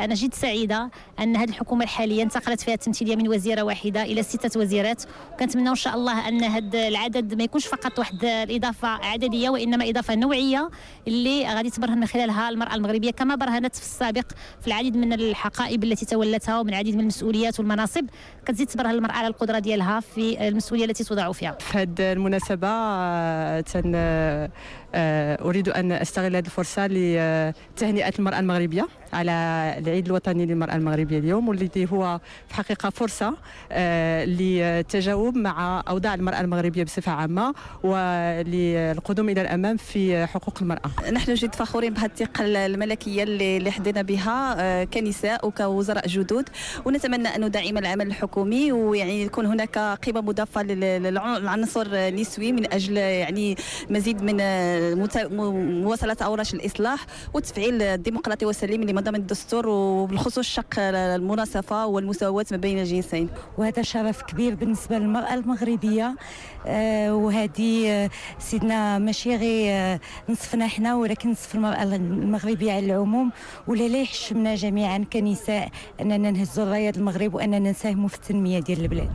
أنا جد سعيدة أن هذه الحكومة الحالية انتقلت فيها التمثيلية من وزيرة واحدة إلى 6 وزيرات، وكنتمنى إن شاء الله أن هذا العدد ما يكونش فقط واحد الإضافة عددية، وإنما إضافة نوعية اللي غادي تبرهن من خلالها المرأة المغربية كما برهنت في السابق في العديد من الحقائب التي تولتها ومن العديد من المسؤوليات والمناصب. كتزيد تبرهن المرأة على القدرة ديالها في المسؤولية التي توضع فيها. في هذه المناسبة أريد أن أستغل هذه الفرصة لتهنئة المرأة المغربية على العيد الوطني للمرأة المغربية اليوم، والذي هو في حقيقة فرصة للتجاوب مع أوضاع المرأة المغربية بصفة عامة وللقدوم إلى الأمام في حقوق المرأة. نحن جد فخورين بهذه الثقة الملكية اللي حظينا بها كنساء وكوزراء جدد، ونتمنى أنه دائما العمل الحكومي ويعني يكون هناك قيمة مضافة للعنصر النسوي من أجل يعني مزيد من مواصلة أوراش الإصلاح وتفعيل الديمقراطية والسليم اللي من ضمن الدستور، وبالخصوص شق المناصفة والمساواة ما بين الجنسين. وهذا شرف كبير بالنسبة للمرأة المغربية، وهذه سيدنا ماشي غير نصفنا احنا ولكن نصف المرأة المغربية على العموم، ولا يحشمنا جميعا كنساء أننا نهزوا راية المغرب وأننا نساهموا في التنمية ديال البلاد.